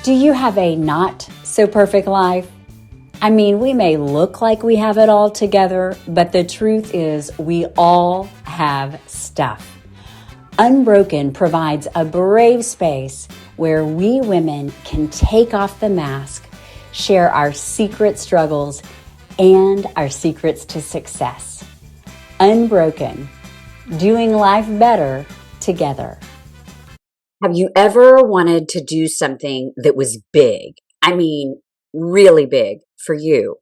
Do you have a not so perfect life? I mean, we may look like we have it all together, but the truth is we all have stuff. Unbroken provides a brave space where we women can take off the mask, share our secret struggles, and our secrets to success. Unbroken, doing life better together. Have you ever wanted to do something that was big? I mean, really big for you.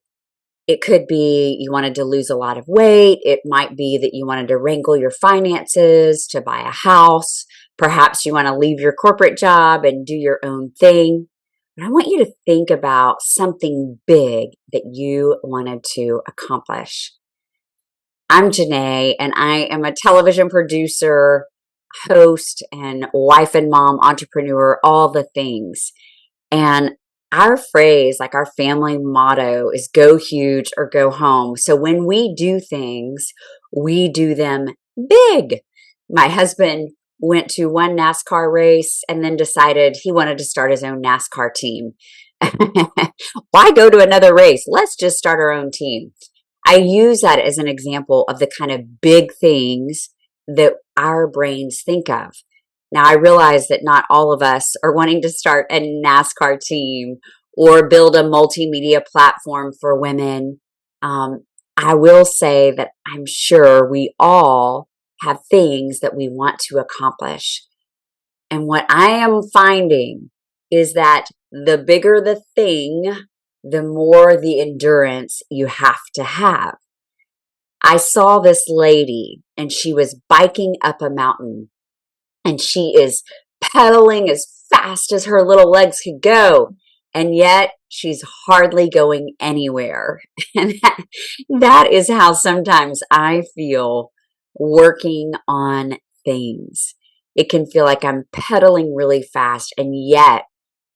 It could be you wanted to lose a lot of weight. It might be that you wanted to wrangle your finances to buy a house. Perhaps you want to leave your corporate job and do your own thing. But I want you to think about something big that you wanted to accomplish. I'm Janae, and I am a television producer, host, and wife and mom, entrepreneur, all the things. And our phrase, like our family motto, is go huge or go home. So when we do things, we do them big. My husband went to one NASCAR race and then decided he wanted to start his own NASCAR team. Why go to another race? Let's just start our own team. I use that as an example of the kind of big things that our brains think of. Now, I realize that not all of us are wanting to start a NASCAR team or build a multimedia platform for women. I will say that I'm sure we all have things that we want to accomplish. And what I am finding is that the bigger the thing, the more the endurance you have to have. I saw this lady and she was biking up a mountain and she is pedaling as fast as her little legs could go. And yet she's hardly going anywhere. And that is how sometimes I feel working on things. It can feel like I'm pedaling really fast and yet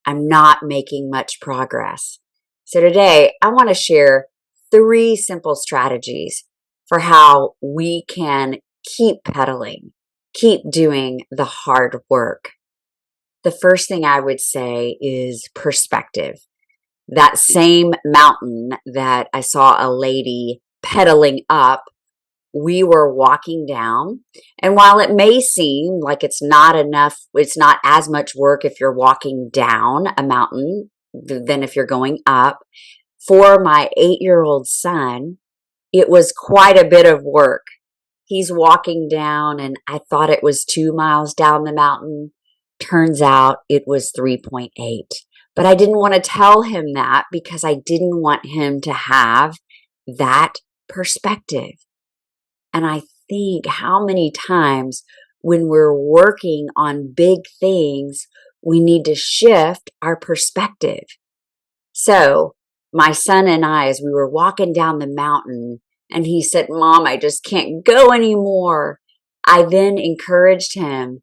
I'm not making much progress. So today I want to share 3 simple strategies for how we can keep pedaling, keep doing the hard work. The first thing I would say is perspective. That same mountain that I saw a lady pedaling up, we were walking down. And while it may seem like it's not as much work if you're walking down a mountain than if you're going up, for my 8-year-old son, it was quite a bit of work. He's walking down and I thought it was 2 miles down the mountain. Turns out it was 3.8. But I didn't want to tell him that because I didn't want him to have that perspective. And I think how many times when we're working on big things, we need to shift our perspective. So my son and I, as we were walking down the mountain, and he said, "Mom, I just can't go anymore." I then encouraged him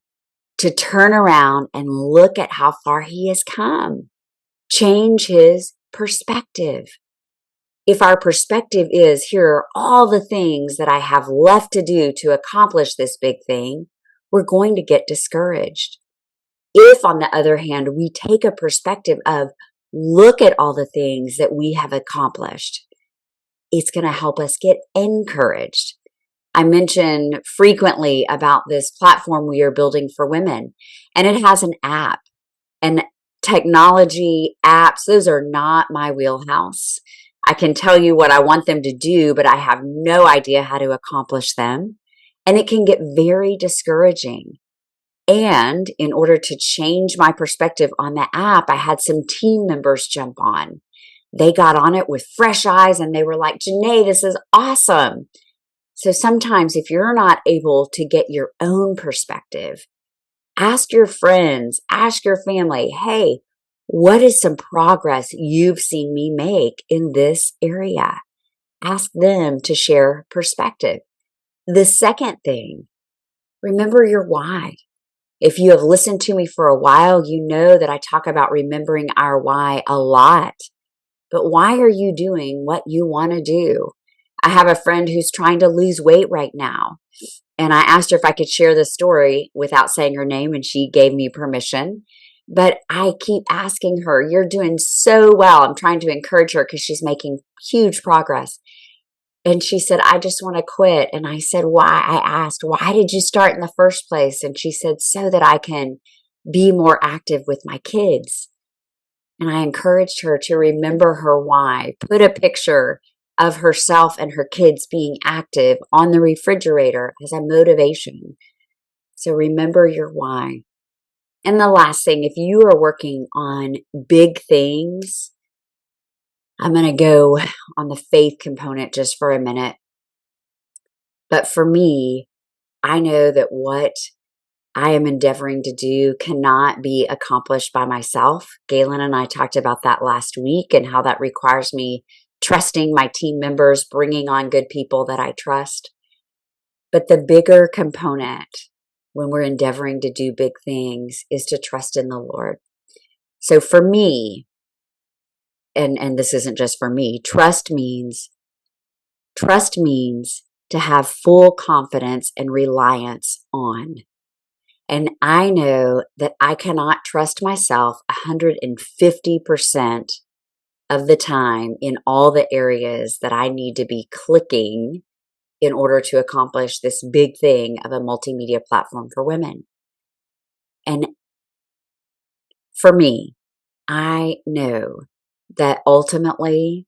to turn around and look at how far he has come. Change his perspective. If our perspective is, here are all the things that I have left to do to accomplish this big thing, we're going to get discouraged. If, on the other hand, we take a perspective of, look at all the things that we have accomplished, it's going to help us get encouraged. I mention frequently about this platform we are building for women, and it has an app. And technology apps, those are not my wheelhouse. I can tell you what I want them to do, but I have no idea how to accomplish them. And it can get very discouraging. And in order to change my perspective on the app, I had some team members jump on. They got on it with fresh eyes and they were like, "Janae, this is awesome." So sometimes if you're not able to get your own perspective, ask your friends, ask your family, "Hey, what is some progress you've seen me make in this area?" Ask them to share perspective. The second thing, remember your why. If you have listened to me for a while, you know that I talk about remembering our why a lot. But why are you doing what you want to do? I have a friend who's trying to lose weight right now. And I asked her if I could share this story without saying her name, and she gave me permission. But I keep asking her, you're doing so well. I'm trying to encourage her because she's making huge progress. And she said, I just want to quit. And I said, why? I asked, why did you start in the first place? And she said, so that I can be more active with my kids. And I encouraged her to remember her why, put a picture of herself and her kids being active on the refrigerator as a motivation. So remember your why. And the last thing, if you are working on big things, I'm going to go on the faith component just for a minute. But for me, I know that what I am endeavoring to do cannot be accomplished by myself. Galen and I talked about that last week and how that requires me trusting my team members, bringing on good people that I trust. But the bigger component when we're endeavoring to do big things is to trust in the Lord. So for me, and this isn't just for me, trust means to have full confidence and reliance on. And I know that I cannot trust myself 150% of the time in all the areas that I need to be clicking in order to accomplish this big thing of a multimedia platform for women. And for me, I know that ultimately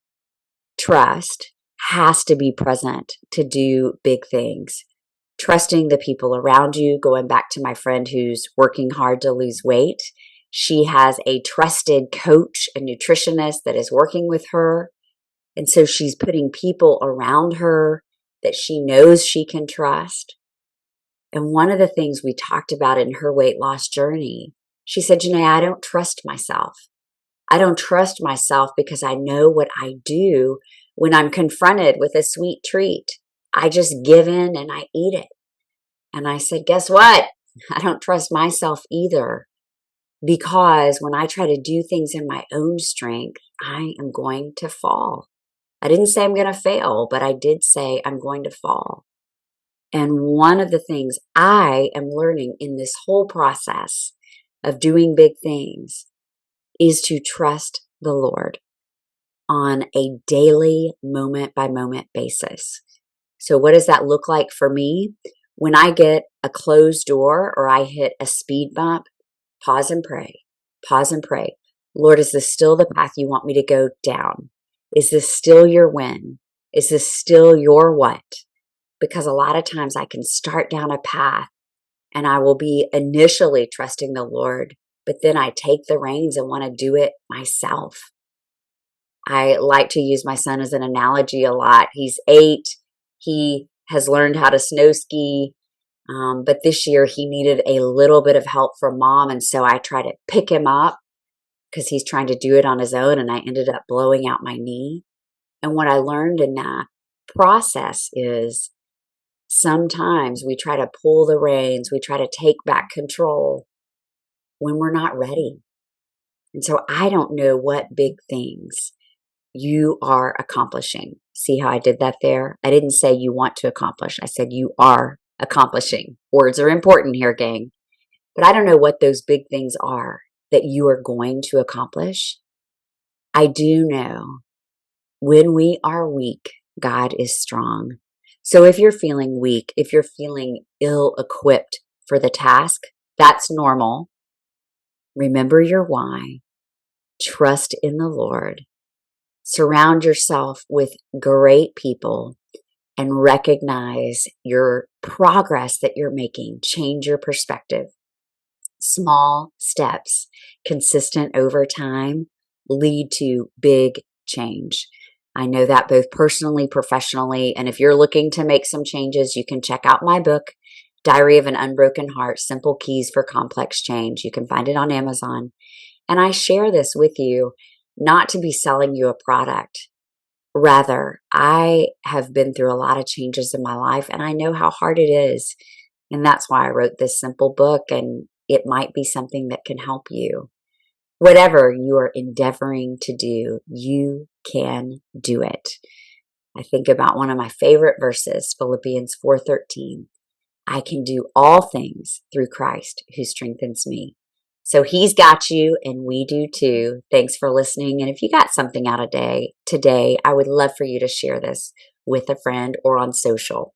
trust has to be present to do big things. Trusting the people around you, going back to my friend who's working hard to lose weight. She has a trusted coach, a nutritionist that is working with her. And so she's putting people around her that she knows she can trust. And one of the things we talked about in her weight loss journey, she said, Janae, I don't trust myself. I don't trust myself because I know what I do when I'm confronted with a sweet treat. I just give in and I eat it. And I said, guess what? I don't trust myself either, because when I try to do things in my own strength, I am going to fall. I didn't say I'm going to fail, but I did say I'm going to fall. And one of the things I am learning in this whole process of doing big things is to trust the Lord on a daily, moment by moment basis. So what does that look like for me? When I get a closed door or I hit a speed bump, pause and pray. Pause and pray. Lord, is this still the path you want me to go down? Is this still your win? Is this still your what? Because a lot of times I can start down a path and I will be initially trusting the Lord, but then I take the reins and want to do it myself. I like to use my son as an analogy a lot. He's 8. He has learned how to snow ski. But this year he needed a little bit of help from mom. And so I try to pick him up because he's trying to do it on his own. And I ended up blowing out my knee. And what I learned in that process is sometimes we try to pull the reins. We try to take back control when we're not ready. And so I don't know what big things you are accomplishing. See how I did that there? I didn't say you want to accomplish. I said you are accomplishing. Words are important here, gang. But I don't know what those big things are that you are going to accomplish. I do know when we are weak, God is strong. So if you're feeling weak, if you're feeling ill-equipped for the task, that's normal. Remember your why. Trust in the Lord. Surround yourself with great people and recognize your progress that you're making. Change your perspective. Small steps, consistent over time, lead to big change. I know that both personally, professionally, and if you're looking to make some changes, you can check out my book, Diary of an Unbroken Heart, Simple Keys for Complex Change. You can find it on Amazon. And I share this with you not to be selling you a product. Rather, I have been through a lot of changes in my life and I know how hard it is. And that's why I wrote this simple book, and it might be something that can help you. Whatever you are endeavoring to do, you can do it. I think about one of my favorite verses, Philippians 4:13. I can do all things through Christ who strengthens me. So he's got you, and we do too. Thanks for listening. And if you got something out of day today, I would love for you to share this with a friend or on social.